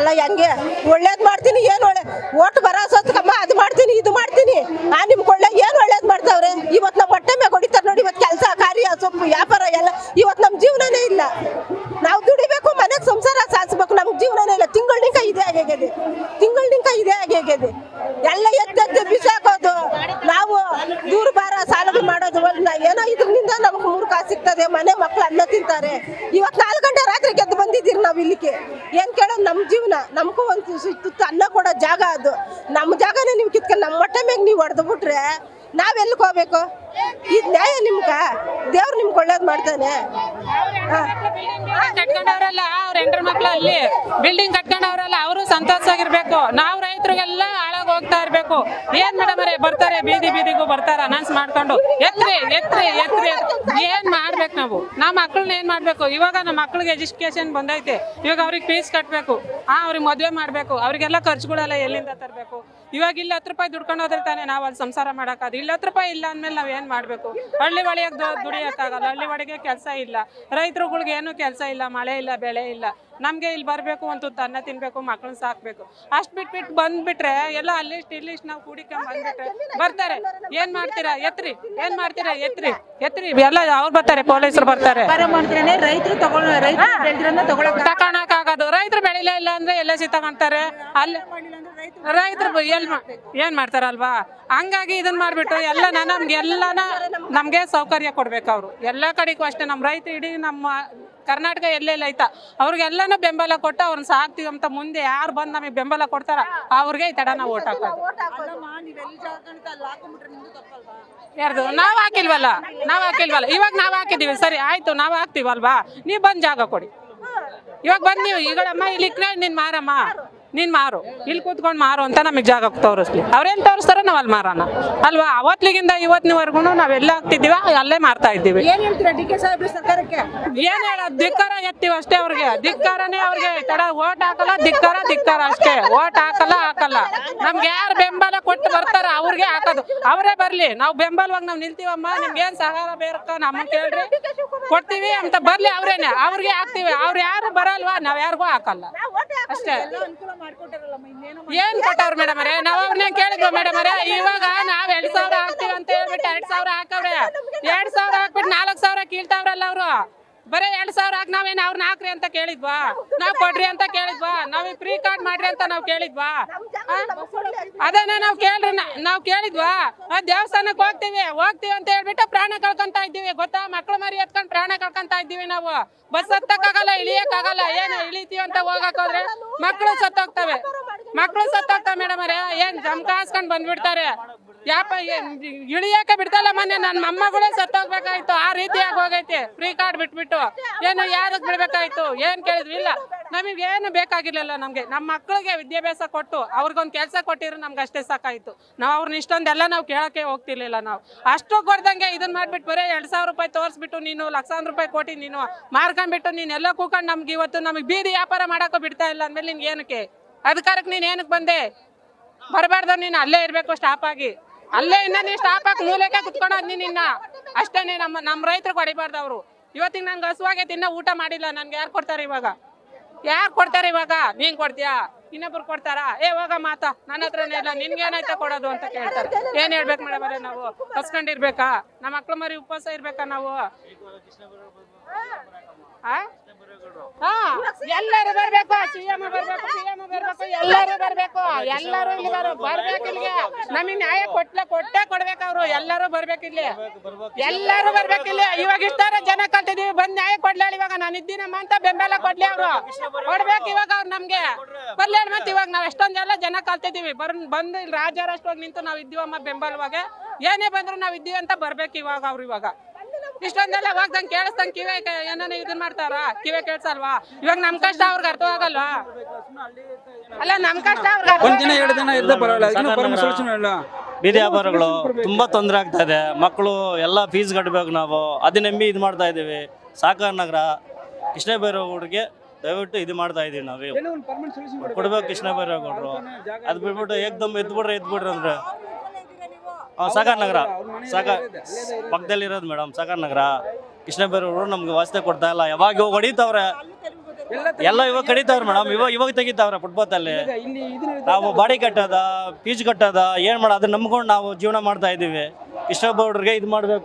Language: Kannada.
ಅಲ್ಲ ಹೆಂಗೆ ಒಳ್ಳೇದ್ ಮಾಡ್ತೀನಿ ಏನ್ ಒಳ್ಳೆ ಓಟ್ ಬರೋಸತ್ಕಮ್ಮ ಅದು ಮಾಡ್ತೀನಿ ಇದು ಮಾಡ್ತೀನಿ ನಿಮ್ಗೆ ಒಳ್ಳೆ ಏನ್ ಒಳ್ಳೇದ್ ಮಾಡ್ತಾವ್ರೆ ಇವತ್ತು ನಮ್ಮ ಹೊಟ್ಟೆ ಮೇಲೆ ಹೊಡಿತಾರೆ ನೋಡಿ ಇವತ್ತು ಕೆಲಸ ಕಾರ್ಯ ಸೊಪ್ಪು ವ್ಯಾಪಾರ ಎಲ್ಲ ಇವತ್ತು ನಮ್ಮ ಜೀವನನೇ ಇಲ್ಲ ನಾವು ದುಡಿಬೇಕು ಮನೆಗೆ ಸಂಸಾರ ಸಾಧಿಸ್ಬೇಕು ನಮ್ಗೆ ಜೀವನನೇ ಇಲ್ಲ ತಿಂಗಳಿಂಕ ಇದೇ ಆಗಿದೆ ಎಲ್ಲ ಎತ್ತೆ ಬಿಸಾಕೋದು ನಾವು ದೂರ ಬಾರ ಸಾಲಗಳು ಮಾಡೋದು ಏನೋ ಇದರಿಂದ ನಮ್ಗೆ 3 ಕಾಸು ಸಿಗ್ತದೆ ಮನೆ ಮಕ್ಕಳು ಅನ್ನ ತಿಂತಾರೆ ಇವತ್ತು 4 ಗಂಟೆ ರಾತ್ರಿ ಗೆದ್ದು ಬಂದಿದ್ದೀರಿ ನಾವು ಇಲ್ಲಿಗೆ ಏನ್ ಕೇಳೋದು ನಮ್ಮ ಜೀವನ ನಮಗೂ ಒಂದು ತುತ್ತು ಅನ್ನ ಕೊಡೋ ಜಾಗ ಅದು ನಮ್ಮ ಜಾಗನೇ ನೀವು ಕಿತ್ಕೊಂಡು ನಮ್ಮ ಹೊಟ್ಟೆ ಮ್ಯಾಗ ನೀವು ಹೊಡೆದು ಬಿಟ್ರೆ ನಾವೆಲ್ಲಿಗೆ ಹೋಗ್ಬೇಕು ಇದು ನ್ಯಾಯ ನಿಮ್ಗ ದೇವ್ರು ನಿಮ್ಗೆ ಒಳ್ಳೇದು ಮಾಡ್ತಾನೆ ಕಟ್ಕೊಂಡವ್ರಲ್ಲ ಅವ್ರ ಹೆಂಡ್ರ ಮಕ್ಳು ಅಲ್ಲಿ ಬಿಲ್ಡಿಂಗ್ ಕಟ್ಕೊಂಡವ್ರಲ್ಲ ಅವರು ಸಂತೋಷವಾಗಿರ್ಬೇಕು ನಾವು ರೈತರಿಗೆಲ್ಲ ಹಾಳಾಗಿ ಹೋಗ್ತಾ ಇರ್ಬೇಕು ಏನ್ ಮೇಡಮ್ ಬರ್ತಾರೆ ಬೀದಿಗೂ ಬರ್ತಾರೆ ಅನೌನ್ಸ್ ಮಾಡ್ಕೊಂಡು ಎತ್ರಿ ಏನ್ ಮಾಡ್ಬೇಕು ನಾವು ಮಕ್ಳನ್ನ ಏನ್ ಮಾಡ್ಬೇಕು ಇವಾಗ ನಮ್ಮ ಮಕ್ಳಿಗೆ ಎಜುಕೇಶನ್ ಬಂದೈತೆ ಇವಾಗ ಅವ್ರಿಗೆ ಫೀಸ್ ಕಟ್ಬೇಕು ಅವ್ರಿಗೆ ಮದ್ವೆ ಮಾಡ್ಬೇಕು ಅವ್ರಿಗೆಲ್ಲ ಖರ್ಚುಗಳೆಲ್ಲ ಎಲ್ಲಿಂದ ತರಬೇಕು ಇವಾಗ ಇಲ್ಲಿ 10 ರೂಪಾಯಿ ದುಡ್ಕೊಂಡು ಹೋದ್ರೆ ತಾನೆ ನಾವು ಅಲ್ಲಿ ಸಂಸಾರ ಮಾಡೋಕ್ಕಾದ್ರು ಇಲ್ಲಿ 10 ರೂಪಾಯಿ ಇಲ್ಲ ಅಂದ್ಮೇಲೆ ನಾವ್ ಏನ್ ಮಾಡ್ಬೇಕು ಹಳ್ಳಿ ಒಳಗೆ ದುಡಿಯೋಕ್ಕಾಗಲ್ಲ ಹಳ್ಳಿ ಒಳಗೆ ಕೆಲಸ ಇಲ್ಲ ರೈತರುಗಳಿಗೆ ಏನು ಕೆಲಸ ಇಲ್ಲ ಮಳೆ ಇಲ್ಲ ಬೆಳೆ ಇಲ್ಲ ನಮ್ಗೆ ಇಲ್ಲಿ ಬರ್ಬೇಕು ಒಂದು ತುತ್ತು ಅನ್ನ ತಿನ್ಬೇಕು ಮಕ್ಳನ್ನ ಸಾಕ್ಬೇಕು ಅಷ್ಟ್ ಬಿಟ್ಬಿಟ್ಟು ಬಂದ್ಬಿಟ್ರೆ ಎಲ್ಲ ಅಲ್ಲಿಷ್ಟು ಇಲ್ಲಿಷ್ಟು ನಾವು ಕೂಡಿಕೊಂಡ್ ಬಂದ್ಬಿಟ್ರೆ ಬರ್ತಾರೆ ಏನ್ ಮಾಡ್ತೀರಾ ಎತ್ರಿ ಎಲ್ಲ ಅವ್ರು ಬರ್ತಾರೆ ಪೊಲೀಸರು ಬರ್ತಾರೆ ತಗೊಳಕ್ ಆಗೋದು ರೈತರು ಬೆಳಿಲೇ ಇಲ್ಲ ಅಂದ್ರೆ ಎಲ್ಲ ತಗೊಂತಾರೆ ಅಲ್ಲಿ ರೈತರು ಏನ್ ಮಾಡ್ತಾರಲ್ವಾ ಹಂಗಾಗಿ ಇದನ್ನ ಮಾಡ್ಬಿಟ್ಟು ನಮ್ಗೆ ಸೌಕರ್ಯ ಕೊಡ್ಬೇಕು ಅವ್ರು ಎಲ್ಲಾ ಕಡೆಗೂ ಅಷ್ಟೇ ನಮ್ ರೈತ ಇಡೀ ನಮ್ಮ ಕರ್ನಾಟಕ ಎಲ್ಲೆಲ್ಲ ಐತಾ ಅವ್ರಿಗೆಲ್ಲಾನು ಬೆಂಬಲ ಕೊಟ್ಟು ಅವ್ರನ್ನ ಸಾಕ್ತಿವಿ ಅಂತ ಮುಂದೆ ಯಾರು ಬಂದು ನಮಗೆ ಬೆಂಬಲ ಕೊಡ್ತಾರ ಅವ್ರಿಗೆ ಈ ತಡ ನಾವು ಓಟ್ ಹಾಕೋದು ಯಾರ್ದು ನಾವ್ ಹಾಕಿಲ್ವಲ್ಲ ಇವಾಗ ನಾವ್ ಹಾಕಿದೀವಿ ಸರಿ ಆಯ್ತು ನಾವ್ ಹಾಕ್ತಿವಲ್ವಾ ನೀವ್ ಬಂದ್ ಜಾಗ ಕೊಡಿ ಇವಾಗ ಬಂದ್ ನೀವು ಈಗಳಮ್ಮ ಇಲ್ಲಿ ನೀನ್ ಮಾರು ಇಲ್ಲಿ ಕೂತ್ಕೊಂಡು ಮಾರು ಅಂತ ನಮಗ್ ಜಾಗ ತೋರಿಸ್ಲಿ ಅವ್ರೇನ್ ತೋರಿಸ್ತಾರ ನಾವ್ ಅಲ್ಲಿ ಮಾರೋಣ ಅಲ್ವಾ ಅವತ್ಲಿಗಿಂದ ಇವತ್ತಿನವರೆಗೂ ನಾವೆಲ್ಲ ಆಗ್ತಿದೀವ ಅಲ್ಲೇ ಮಾರ್ತಾ ಇದ್ದೀವಿ ಏನ್ ಹೇಳ್ತೀರಾ ಡಿ.ಕೆ. ಸಾಹೇಬ್ರ ಸರ್ಕಾರಕ್ಕೆ ಏನ್ ಹೇಳೋದು ಧಿಕ್ಕಾರ ಎತ್ತೀವಿ ಅಷ್ಟೇ ಅವ್ರಿಗೆ ಧಿಕ್ಕಾರನೇ ಅವ್ರಿಗೆ ತಡ ಓಟ್ ಹಾಕಲ್ಲ ಧಿಕ್ಕಾರ ಅಷ್ಟೇ ಓಟ್ ಹಾಕಲ್ಲ ನಮ್ಗೆ ಯಾರು ಬೆಂಬಲ ಕೊಟ್ಟು ಬರ್ತಾರ ಅವ್ರಿಗೆ ಹಾಕೋದು ಅವರೇ ಬರ್ಲಿ ನಾವು ಬೆಂಬಲವಾಗಿ ನಾವ್ ನಿಲ್ತೀವಮ್ಮ ನಿಮ್ಗೆ ಏನ್ ಸಹಾರ ಬೇಕ ನಮ್ಮ ಕೇಳ್ರಿ ಕೊಡ್ತೀವಿ ಅಂತ ಬರ್ಲಿ ಅವ್ರೇನೆ ಅವ್ರಿಗೆ ಹಾಕ್ತಿವಿ ಅವ್ರು ಯಾರು ಬರಲ್ವಾ ನಾವ್ ಯಾರಿಗೂ ಹಾಕಲ್ಲ ಅಷ್ಟೇ ಏನ್ ಕೊಟ್ಟವ್ರು ಮೇಡಮ್ ಅವರೇ ನಾವ್ ಅವ್ರನ್ನೇ ಕೇಳಿದ್ವಿ ಮೇಡಮ್ ಅವರೇ ಇವಾಗ ನಾವ್ 2,000 ಹಾಕ್ತಿವಿ ಅಂತ ಹೇಳ್ಬಿಟ್ಟು 2,000 ಹಾಕವ್ರೆ 2,000 ಹಾಕ್ಬಿಟ್ಟು 4,000 ಕೀಳ್ತಾವ್ರಲ್ಲ ಅವ್ರು ಬರೀ 2,000 ಹಾಕಿ ನಾವೇನ್ ಅವ್ರನ್ನ ಹಾಕ್ರಿ ಅಂತ ಕೇಳಿದ್ವಾ ನಾವ್ ಕೊಡ್ರಿ ಅಂತ ಕೇಳಿದ್ವಾ ನಾವ್ ಫ್ರೀ ಕಾರ್ಡ್ ಮಾಡ್ರಿ ಅಂತ ನಾವ್ ಕೇಳಿದ್ವಾ ಅದನ್ನ ನಾವ್ ಕೇಳಿದ್ವಾ ದೇವಸ್ಥಾನಕ್ಕೆ ಹೋಗ್ತೀವಿ ಅಂತ ಹೇಳ್ಬಿಟ್ಟು ಪ್ರಾಣ ಕಳ್ಕೊಂತ ಇದ್ದೀವಿ ಗೊತ್ತಾ ಮಕ್ಳು ಮರಿ ಎತ್ಕೊಂಡ್ ಪ್ರಾಣ ಕಳ್ಕೊಂತ ಇದ್ದೀವಿ ನಾವು ಬಸ್ ಹತ್ತಕ್ಕಾಗಲ್ಲ ಇಳಿಯಕ್ಕಾಗಲ್ಲ ಏನು ಇಳಿತೀವಿ ಅಂತ ಹೋಗಕ್ಕೋದ್ರೆ ಮಕ್ಳು ಸತ್ತೋಗ್ತವೆ ಮೇಡಮ್ ಅವರೇ ಏನ್ ಜಮ್ಕ ಹಾಸ್ಕೊಂಡ್ ಬಂದ್ಬಿಡ್ತಾರೆ ಇಳಿಯಕ್ಕೆ ಬಿಡ್ತಲ್ಲ ಮೊನ್ನೆ ನನ್ನ ಮೊಮ್ಮಗಳೇ ಸತ್ತೋಗ್ಬೇಕಾಯ್ತು ಆ ರೀತಿಯಾಗಿ ಹೋಗೈತೆ ಫ್ರೀ ಕಾರ್ಡ್ ಬಿಟ್ಬಿಟ್ಟು ಏನು ಯಾರಕ್ ಬಿಡ್ಬೇಕಾಯ್ತು ಏನ್ ಕೇಳಿದ್ವಿ ಇಲ್ಲ ನಮಗೆ ಏನು ಬೇಕಾಗಿರ್ಲಿಲ್ಲ ನಮ್ಗೆ ನಮ್ಮ ಮಕ್ಳಿಗೆ ವಿದ್ಯಾಭ್ಯಾಸ ಕೊಟ್ಟು ಅವ್ರಿಗೊಂದು ಕೆಲಸ ಕೊಟ್ಟಿರೋ ನಮ್ಗೆ ಅಷ್ಟೇ ಸಾಕಾಯ್ತು ನಾವು ಅವ್ರನ್ನ ಇಷ್ಟೊಂದೆಲ್ಲ ನಾವು ಕೇಳಕ್ಕೆ ಹೋಗ್ತಿರ್ಲಿಲ್ಲ ನಾವು ಅಷ್ಟು ಕೊಡ್ದಂಗೆ ಇದನ್ನ ಮಾಡ್ಬಿಟ್ಟು ಬರೀ 2,000 ರೂಪಾಯಿ ತೋರಿಸ್ಬಿಟ್ಟು ನೀನು ಲಕ್ಷಾಂತರ ರೂಪಾಯಿ ಕೊಟ್ಟು ನೀನು ಮಾರ್ಕೊಂಡ್ಬಿಟ್ಟು ನೀನೆಲ್ಲ ಕೂಕೊಂಡು ನಮ್ಗೆ ಇವತ್ತು ನಮಗೆ ಬೀದಿ ವ್ಯಾಪಾರ ಮಾಡಕ್ಕೂ ಬಿಡ್ತಾ ಇಲ್ಲ ಅಂದ್ಮೇಲೆ ನಿನ್ಗೆ ಏನಕ್ಕೆ ಅಧಿಕಾರಕ್ಕೆ ನೀನ್ ಏನಕ್ಕೆ ಬಂದೆ ಬರಬಾರ್ದು ನೀನು ಅಲ್ಲೇ ಇರ್ಬೇಕು ಸ್ಟಾಪ್ ಆಗಿ ಅಲ್ಲೇ ನೀನ್ ಸ್ಟಾಪ್ ಆಗಿ ಮೂಲೆಗೆ ಕುತ್ಕೊಂಡೋದ್ ನಿನ್ನ ಅಷ್ಟೇನೆ ನಮ್ಮ ರೈತರಿಗೆ ಹೊಡಿಬಾರ್ದು ಅವ್ರು ಇವತ್ತಿಗೆ ನನ್ಗೆ ಹಸುವಾಗೈತಿ ಇನ್ನ ಊಟ ಮಾಡಿಲ್ಲ ನನ್ಗೆ ಯಾರು ಕೊಡ್ತಾರೆ ಇವಾಗ ನೀನ್ ಕೊಡ್ತೀಯಾ ಇನ್ನೊಬ್ರು ಕೊಡ್ತಾರಾ ಹೋಗ ಮಾತಾ ನನ್ನ ಹತ್ರನೇ ಇಲ್ಲ ನಿನ್ಗೆ ಏನಾಯ್ತಾ ಕೊಡೋದು ಅಂತ ಕೇಳ್ತಾರೆ ಏನ್ ಹೇಳ್ಬೇಕು ಮೇಡಮ್ ಅವರೇ ನಾವು ಕಸ್ಕೊಂಡಿರ್ಬೇಕಾ ನಮ್ಮ ಮಕ್ಳು ಮರಿ ಉಪವಾಸ ಇರ್ಬೇಕಾ ನಾವು ಎಲ್ಲರೂ ಬರ್ಬೇಕು ಸಿಎಂ ಬರ್ಬೇಕು ಎಲ್ಲರೂ ಇಲ್ಲಿ ಬರ್ಬೇಕು ಇಲ್ಲಿಗೆ ನಮಗ್ ನ್ಯಾಯ ಕೊಟ್ಟೆ ಕೊಡ್ಬೇಕು ಅವ್ರು ಎಲ್ಲರೂ ಬರ್ಬೇಕಿಲ್ಲಿ ಇವಾಗ ಇಷ್ಟಾರ ಜನ ಕಲ್ತಿದೀವಿ ಬಂದ್ ನ್ಯಾಯ ಕೊಡ್ಲಿ ಇವಾಗ ನಾನು ಇದ್ದೀನಮ್ಮ ಅಂತ ಬೆಂಬಲ ಕೊಡ್ಲಿ ಅವ್ರು ಕೊಡ್ಬೇಕು ಇವಾಗ ಅವ್ರು ನಮ್ಗೆ ಬರ್ಲಿ ಮತ್ತೆ ಇವಾಗ ನಾವ್ ಎಷ್ಟೊಂದೆಲ್ಲ ಜನ ಕಲ್ತಿದೀವಿ ಬಂದು ಇಲ್ಲಿ ರಾಜಾರಾಷ್ಟ್ರವಾಗಿ ನಿಂತು ನಾವ್ ಇದ್ದೀವಮ್ಮ ಬೆಂಬಲವಾಗಿ ಏನೇ ಬಂದ್ರು ನಾವ್ ಇದ್ದೀವಿ ಅಂತ ಬರ್ಬೇಕು ಇವಾಗ ಅವ್ರು ಇವಾಗ ಇಷ್ಟೊಂದೆಲ್ಲ ಹೋಗ್ದಂಗೆ ಕೇಳಿಸ್ದಂಗೆ ಕಿವೆ ಏನಾನ ಇದನ್ ಮಾಡ್ತಾರ ಕಿವೆ ಕೇಳ್ಸಲ್ವಾ ಇವಾಗ ನಮ್ ಕಷ್ಟ ಅವ್ರಿಗೆ ಅರ್ಥ ಆಗಲ್ವಾ ಅಲ್ಲ ನಮ್ ಕಷ್ಟ ಬೀದಿ ವ್ಯಾಪಾರಗಳು ತುಂಬಾ ತೊಂದರೆ ಆಗ್ತಾ ಇದೆ ಮಕ್ಕಳು ಎಲ್ಲ ಫೀಸ್ ಕಟ್ಟಬೇಕು ನಾವು ಅದನ್ನ ನಂಬಿ ಇದು ಮಾಡ್ತಾ ಇದೀವಿ ಸಹಕಾರ ನಗರ ಕೃಷ್ಣ ಬೈರೇಗೌಡರಿಗೆ ದಯವಿಟ್ಟು ಇದು ಮಾಡ್ತಾ ಇದೀವಿ ನಾವೇ ಕೊಡ್ಬೇಕು ಕೃಷ್ಣ ಬೈರೇಗೌಡರು ಅದ್ ಬಿಟ್ಬಿಟ್ಟು ಏಕ್ದಮ್ ಎದ್ಬಿಡ್ರಿ ಅಂದ್ರೆ ಸಾಗರ್ ನಗರ ಪಕ್ಕದಲ್ಲಿರೋದು ಮೇಡಮ್ ಸಾಗರ್ ನಗರ ಕೃಷ್ಣ ಬೈರೇಗೌಡರು ನಮ್ಗೆ ವಾಸನೆ ಕೊಡ್ತಾ ಇಲ್ಲ ಯಾವಾಗ ಹೊಡಿತಾವ್ರೆ ಎಲ್ಲ ಇವಾಗ ಕಡಿತಾವ್ರೆ ಮೇಡಮ್, ಇವಾಗ ತೆಗಿತಾವ್ರೆ ಫುಟ್ಪಾತ್ ಅಲ್ಲಿ. ನಾವು ಬಾಡಿ ಕಟ್ಟೋದ ಫೀಸ್ ಕಟ್ಟೋದ ಏನ್ ಮಾಡೋದು, ಅದನ್ನ ನಂಬ್ಕೊಂಡು ನಾವು ಜೀವನ ಮಾಡ್ತಾ ಇದೀವಿ. ಕೃಷ್ಣಪ್ಪ ಅವ್ರಿಗೆ ಇದು ಮಾಡ್ಬೇಕು